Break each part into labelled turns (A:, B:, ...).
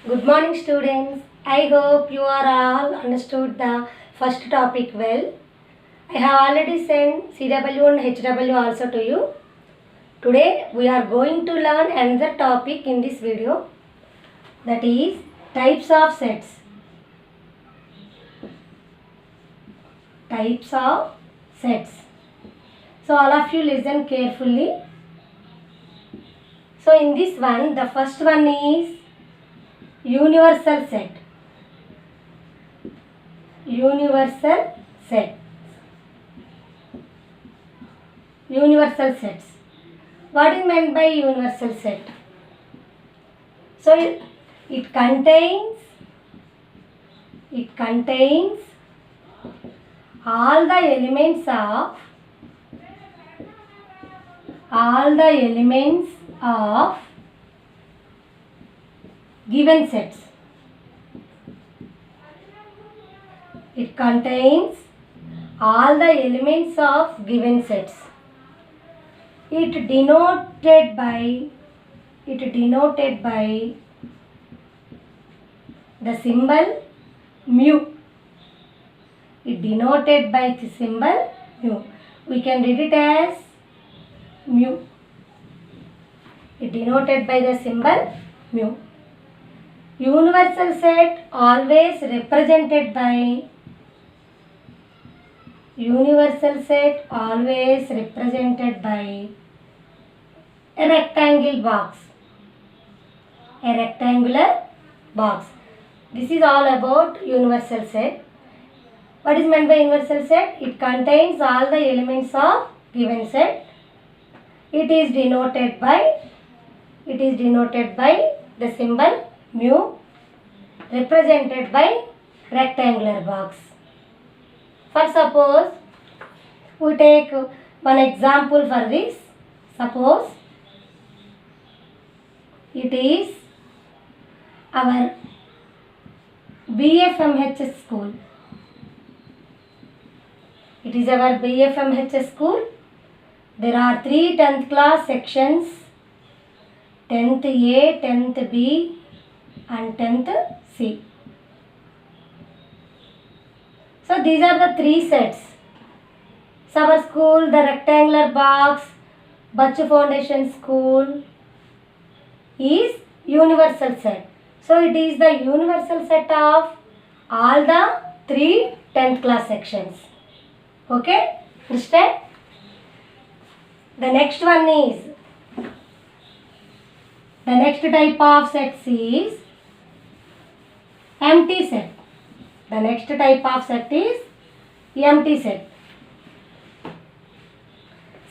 A: Good morning, students. I hope you are all understood the first topic well. I have already sent CW and HW also to you. Today we are going to learn another topic in this video, that is types of sets. Types of sets. So all of you listen carefully. So in this one, the first one is universal set. Universal set. Universal sets. What is meant by universal set? So it contains all the elements of given sets. It contains all the elements of given sets. It denoted by the symbol mu. It denoted by the symbol mu. We can read it as mu. It denoted by the symbol mu. Universal set always represented by a rectangle box. A rectangular box. This is all about universal set. What is meant by universal set? It contains all the elements of given set. It is denoted by the symbol mu, represented by rectangular box. For suppose we take one example for this. Suppose it is our BFMH school. It is our BFMH school. There are 3 10th class sections: 10th A, 10th B and 10th C. So these are the 3 sets. Summer school, the rectangular box, Bachu Foundation School is universal set. So it is the universal set of all the 3 10th class sections. Okay? Understand? The next type of sets is empty set. The next type of set is empty set.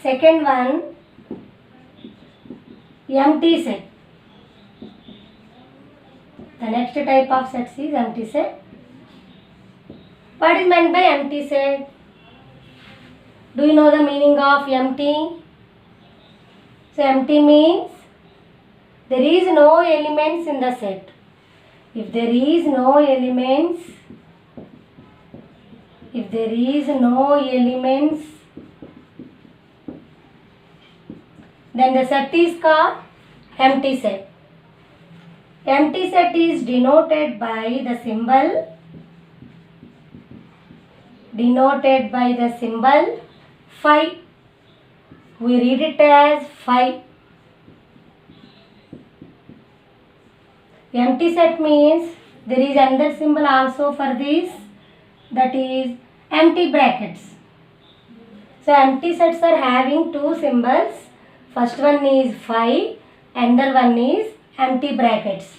A: Second one, empty set. The next type of sets is empty set. What is meant by empty set? Do you know the meaning of empty? So empty means there is no elements in the set. If there is no elements, then the set is called empty set. Empty set is denoted by the symbol phi. We read it as phi. Empty set means there is another symbol also for this, that is empty brackets. So empty sets are having 2 symbols. First one is phi, another one is empty brackets.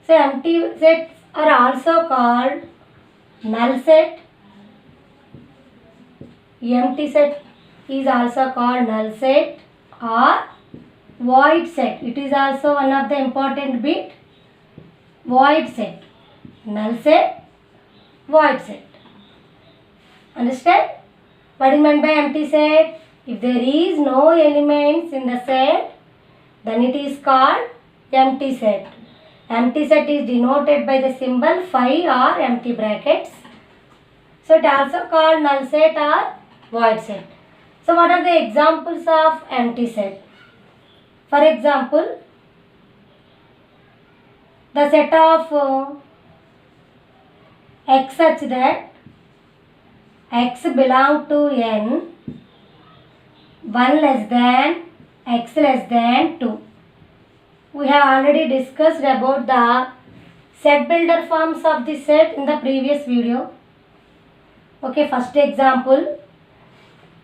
A: So empty sets are also called null set. Empty set is also called null set or void set. It is also one of the important bit. Void set, null set, void set. Understand? What is meant by empty set? If there is no elements in the set, then it is called empty set. Empty set is denoted by the symbol phi or empty brackets. So it also called null set or void set. So what are the examples of empty set? For example, the set of x such that x belong to n 1 less than x less than 2. We have already discussed about the set builder forms of the set in the previous video. Okay, first example,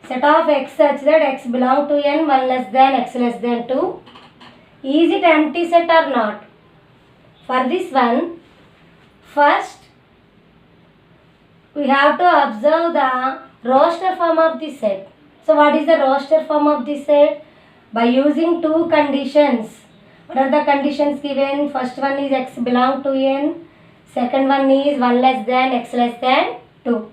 A: set of x such that x belong to n 1 less than x less than 2. Is it empty set or not? For this one, first we have to observe the roster form of the set. So what is the roster form of the set? By using two conditions. What are the conditions given? First one is x belong to n. Second one is 1 less than x less than 2.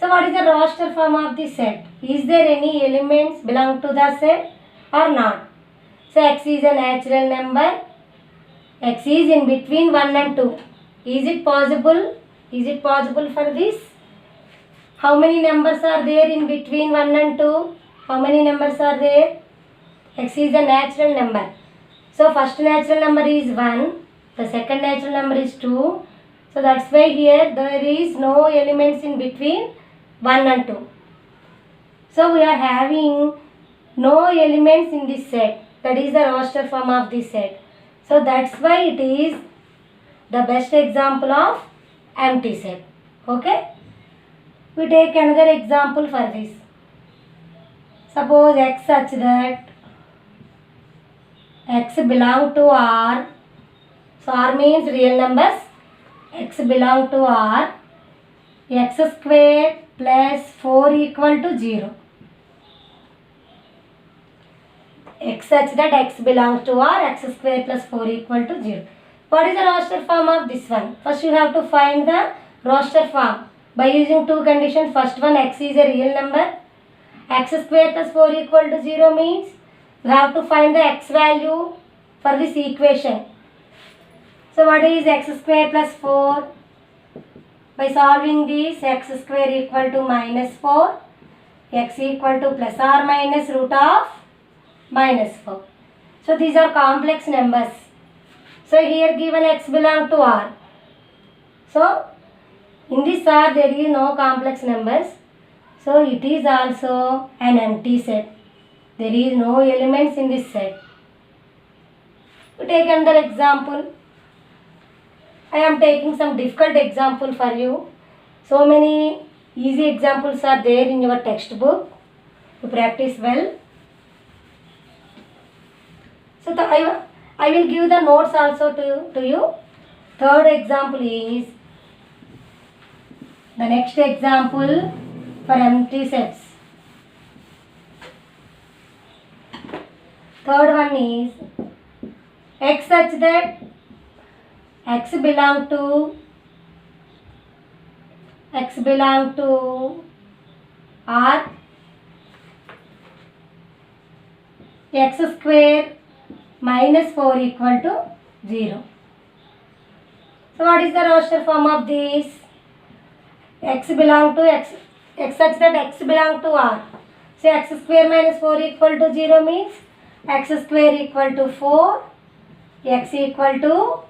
A: So what is the roster form of the set? Is there any elements belong to the set or not? So x is a natural number. X is in between 1 and 2. Is it possible? Is it possible for this? How many numbers are there in between 1 and 2? How many numbers are there? X is a natural number. So first natural number is 1. The second natural number is 2. So that's why here there is no elements in between 1 and 2. So we are having no elements in this set. That is the roster form of this set. So that's why it is the best example of empty set. Okay. We take another example for this. Suppose x such that x belong to R. So R means real numbers. X belong to R. X square plus 4 equal to 0. X such that x belongs to R, x square plus 4 equal to 0. What is the roster form of this one? First you have to find the roster form by using two conditions. First one, x is a real number. X square plus 4 equal to 0 means you have to find the x value for this equation. So what is x square plus 4? By solving this, x square equal to minus 4, x equal to plus or minus root of minus 4. So these are complex numbers. So here given x belong to R. So in this R there is no complex numbers. So it is also an empty set. There is no elements in this set. We take another example. I am taking some difficult example for you. So many easy examples are there in your textbook. To practice well. So I will give the notes also to you. Third example is the next example for empty sets. Third one is x such that x belong to R, x square minus 4 equal to 0. So what is the roster form of this? X belong to x such that x belong to R. So x square minus 4 equal to 0 means x square equal to 4, x equal to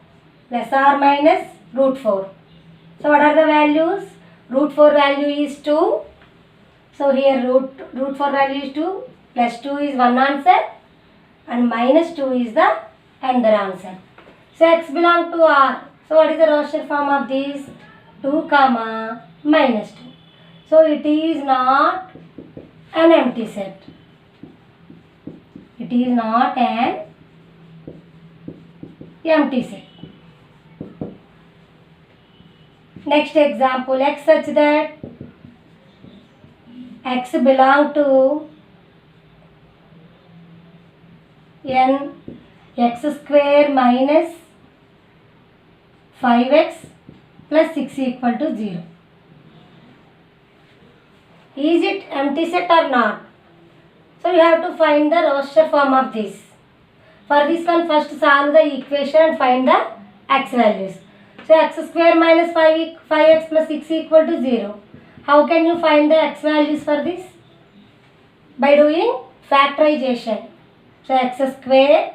A: plus or minus root 4. So what are the values? Root 4 value is 2. So here root 4 value is 2, plus 2 is one answer and minus 2 is the another answer. So x belong to R. So what is the roster form of this? 2 comma minus 2. So it is not an empty set. It is not an empty set. Next example, x such that x belong to n, x square minus 5x plus 6 equal to 0. Is it empty set or not? So you have to find the roster form of this. For this one, first solve the equation and find the x values. So x square minus 5x plus 6 equal to 0. How can you find the x values for this? By doing factorization. So x square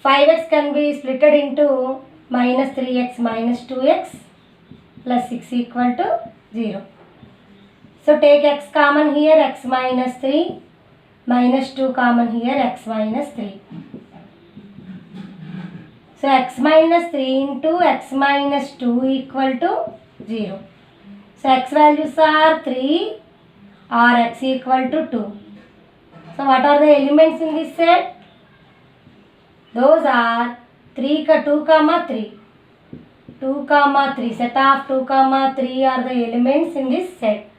A: 5x can be splitted into minus 3x minus 2x plus 6 equal to 0. So take x common here, x minus 3, minus 2 common here, x minus 3. So x minus 3 into x minus 2 equal to 0. So x values are 3 or x equal to 2. So what are the elements in this set? Those are 2 comma 3. 2 comma 3. Set of 2 comma 3 are the elements in this set.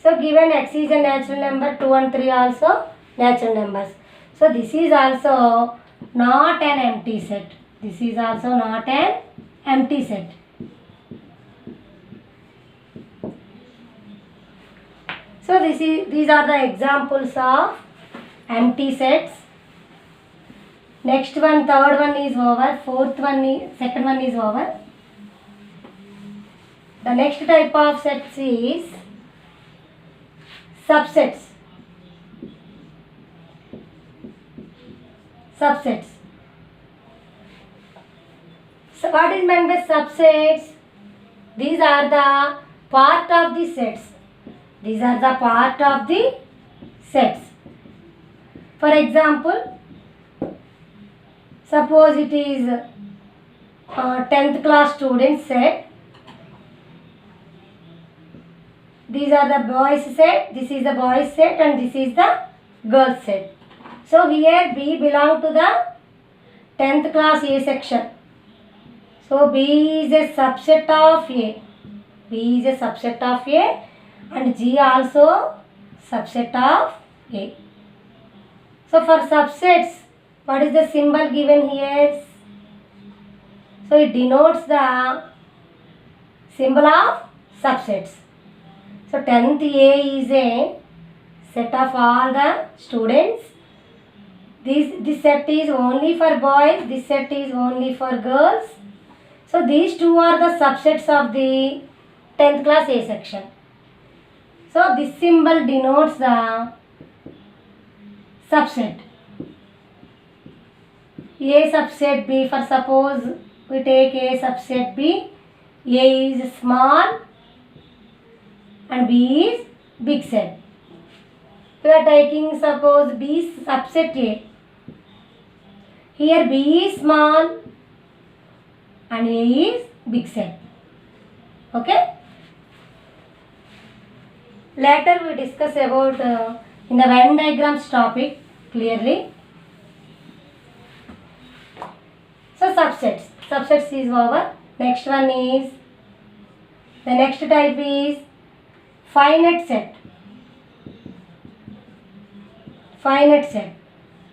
A: So given x is a natural number, 2 and 3 also natural numbers. So this is also not an empty set. This is also not an empty set. So these are the examples of empty sets. Next one, third one is over. Second one is over. The next type of sets is subsets. Subsets. So what is meant by subsets? These are the part of the sets. These are the part of the sets. For example, suppose it is 10th class student set. These are the boys set, this is the boys set and this is the girls set. So here B belong to the 10th class A section. So B is a subset of A. B is a subset of A and G also subset of A. So for subsets, what is the symbol given here? So it denotes the symbol of subsets. So 10th A is a set of all the students. This set is only for boys, this set is only for girls. So these two are the subsets of the 10th class A section. So this symbol denotes the subset. A subset B, for suppose we take A subset B, A is small and B is big set. We are taking suppose B subset A. Here B is small and A is big set. Okay? Later we discuss about in the Venn diagrams topic clearly. So subsets. Subsets is over. Next one is, the next type is finite set. Finite set.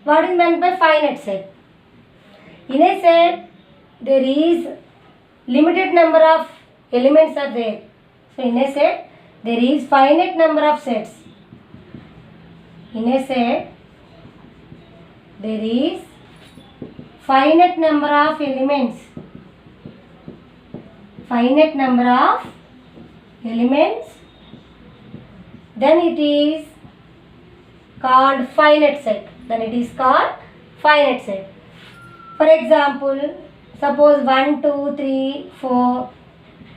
A: What is meant by finite set? In a set, there is limited number of elements are there. So in a set, there is finite number of sets. In a set, there is finite number of elements. Finite number of elements. Then it is called finite set. Then it is called finite set. For example, suppose 1, 2, 3, 4.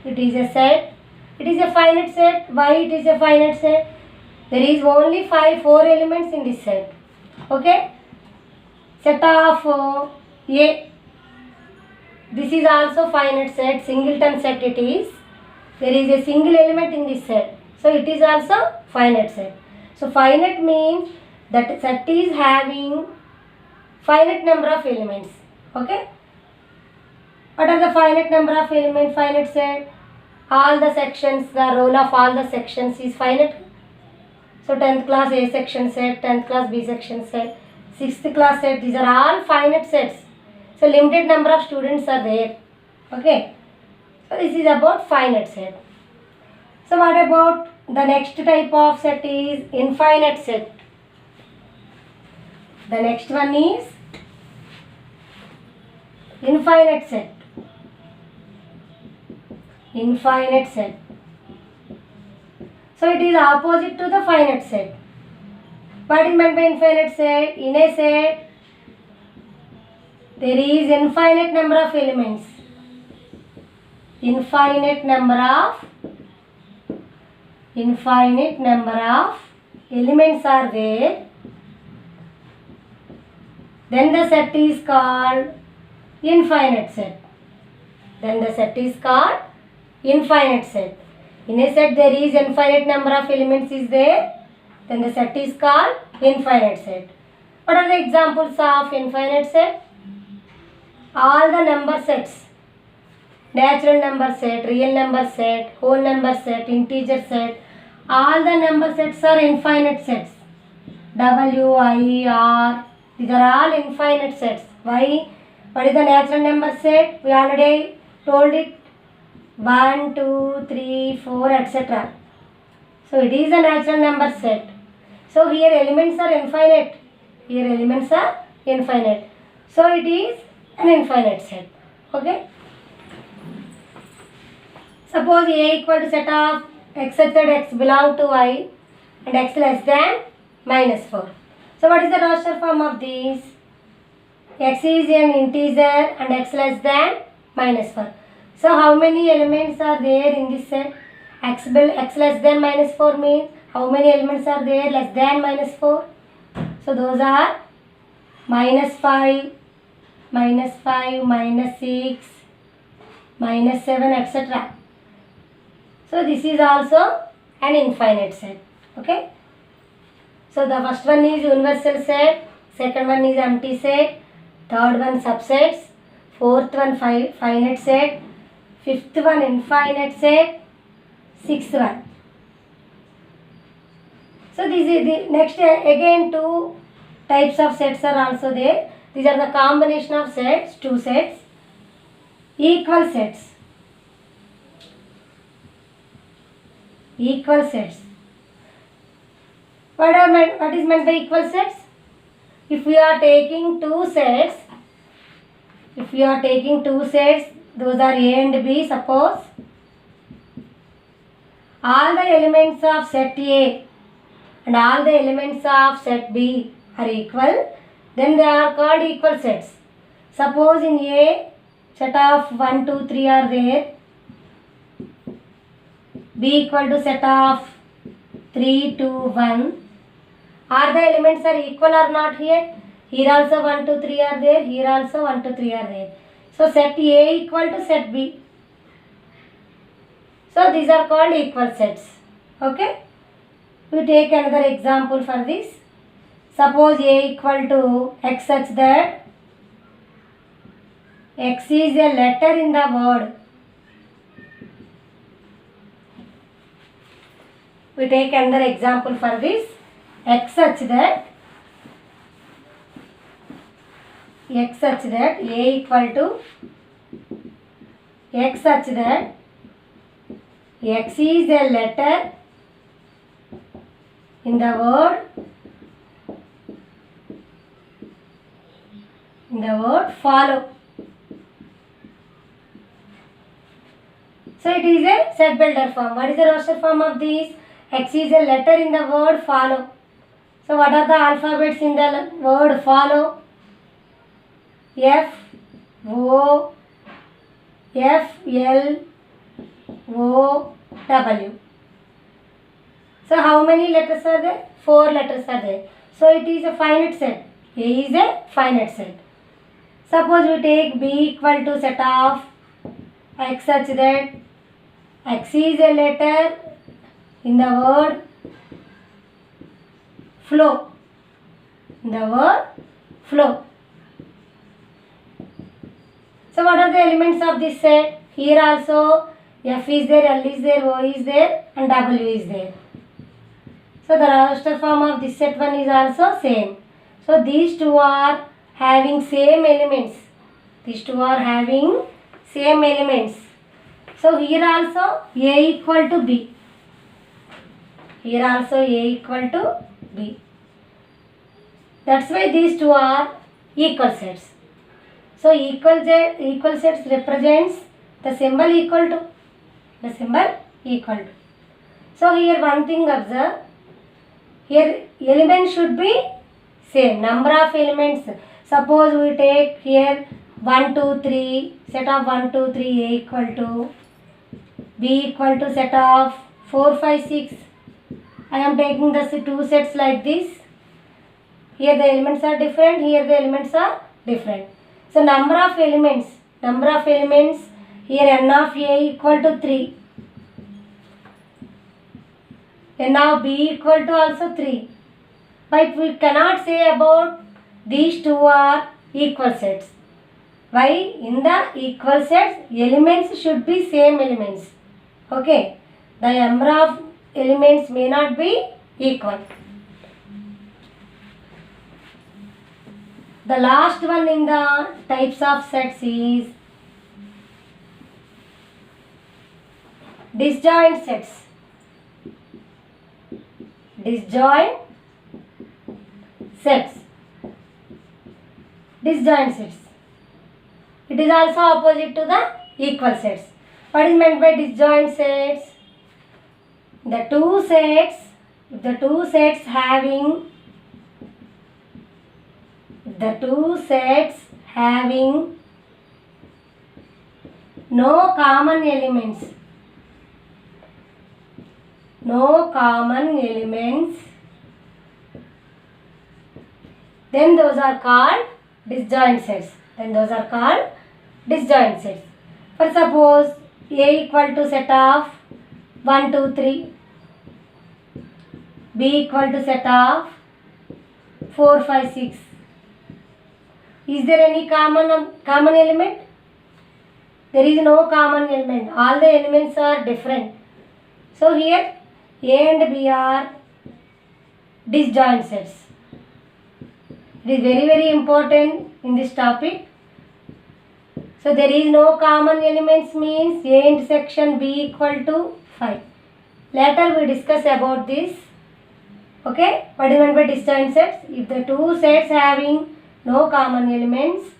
A: It is a set. It is a finite set. Why it is a finite set? There is only 4 elements in this set. Okay? Set of A. This is also finite set. Singleton set it is. There is a single element in this set. So it is also finite set. So finite means that set is having finite number of elements. Okay? What are the finite number of elements? Finite set. All the sections, the roll of all the sections is finite. So 10th class A section set, 10th class B section set, 6th class set, these are all finite sets. So limited number of students are there. Okay. So this is about finite set. So what about the next type of set is infinite set. The next one is infinite set. Infinite set. So it is opposite to the finite set. What is meant by infinite set? In a set, there is infinite number of elements. Infinite number of elements are there. Then the set is called infinite set. In a set there is infinite number of elements is there. Then the set is called infinite set. What are the examples of infinite set? All the number sets. Natural number set, real number set, whole number set, integer set. All the number sets are infinite sets. W, I, R. These are all infinite sets. Why? What is the natural number set? We already told it. 1, 2, 3, 4, etc. So it is a natural number set. So here elements are infinite. So it is an infinite set. Okay. Suppose A equal to set of x such that x belong to I and x less than -4. So what is the roster form of these? X is an integer and x less than -4. So how many elements are there in this set? X less than -4 means how many elements are there less than -4? So those are -5, -5, -6, -7, etc. So this is also an infinite set. Okay. So the first one is universal set, second one is empty set, third one subsets, fourth one finite set, fifth one infinite set, sixth one. So this is the next again two types of sets are also there. These are the combination of sets, two sets, equal sets. Equal sets. What is meant by equal sets? If we are taking two sets, those are A and B, suppose all the elements of set A and all the elements of set B are equal, then they are called equal sets. Suppose in A, set of 1, 2, 3 are there, B equal to set of 3, 2, 1. Are the elements are equal or not here? Here also 1, 2, 3 are there, here also 1, 2, 3 are there. So set A equal to set B. So these are called equal sets. Okay. We take another example for this. Suppose A equal to x such that x is a letter in the word. We take another example for this. X such that A equal to x such that x is a letter in the word follow. So it is a set builder form. What is the roster form of these? X is a letter in the word follow. So what are the alphabets in the word follow? F, O, F, L, O, W. So how many letters are there? 4 letters are there. So it is a finite set. A is a finite set. Suppose we take B equal to set of x such that x is a letter in the word flow. So what are the elements of this set? Here also F is there, L is there, O is there and W is there. So the roster form of this set one is also same. So these two are having same elements. So here also A equal to B. That's why these two are equal sets. So equal sets represents the symbol equal to. So here one thing observe. Here elements should be same. Number of elements. Suppose we take here 1, 2, 3, set of 1, 2, 3, A equal to B equal to set of 4, 5, 6. I am taking the two sets like this. Here the elements are different, here the elements are different. So number of elements, here n of A equal to 3. N of B equal to also 3. But we cannot say about these two are equal sets. Why? In the equal sets, elements should be same elements. Okay. The number of elements may not be equal. The last one in the types of sets is disjoint sets. Disjoint sets. Disjoint sets. It is also opposite to the equal sets. What is meant by disjoint sets? The two sets having no common elements. Then those are called disjoint sets. For suppose A equal to set of 1, 2, 3. B equal to set of 4, 5, 6. Is there any common element? There is no common element. All the elements are different. So here A and B are disjoint sets. It is very, very important in this topic. So there is no common elements means A intersection B equal to 5. Later we discuss about this. Okay, what is meant by disjoint sets? If the two sets having no common elements,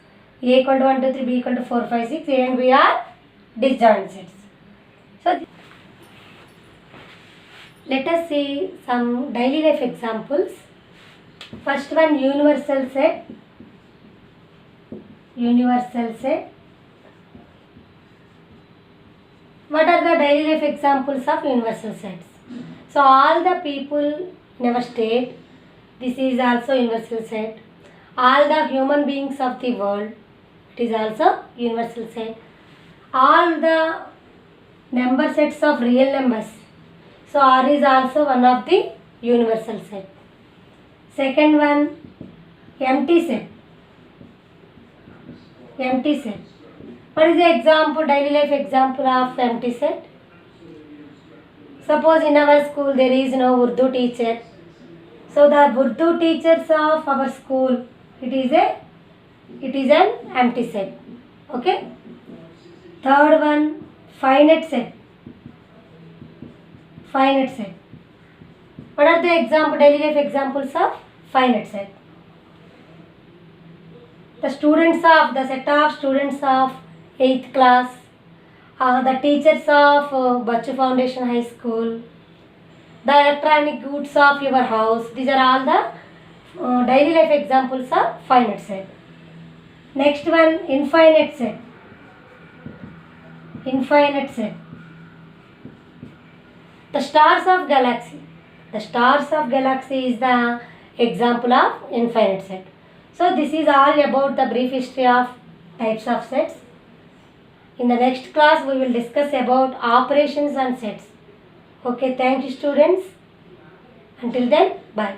A: A equal to 1, 2, 3, B equal to 4, 5, 6, A and B are disjoint sets. So let us see some daily life examples. First one, universal set. What are the daily life examples of universal sets? So all the people in our state, this is also universal set. All the human beings of the world, it is also universal set. All the number sets of real numbers. So R is also one of the universal set. Second one, empty set. What is the example, daily life example of empty set? Suppose in our school there is no Urdu teacher. So the Urdu teachers of our school, it is an empty set. Okay. Third one, finite set. What are the daily life examples of finite set? The set of students of 8th class, the teachers of Bachu Foundation High School, the electronic goods of your house. These are all the daily life examples of finite set. Next one, infinite set. The stars of galaxy. is the example of infinite set. So this is all about the brief history of types of sets. In the next class we will discuss about operations on sets. Okay, thank you students. Until then, bye.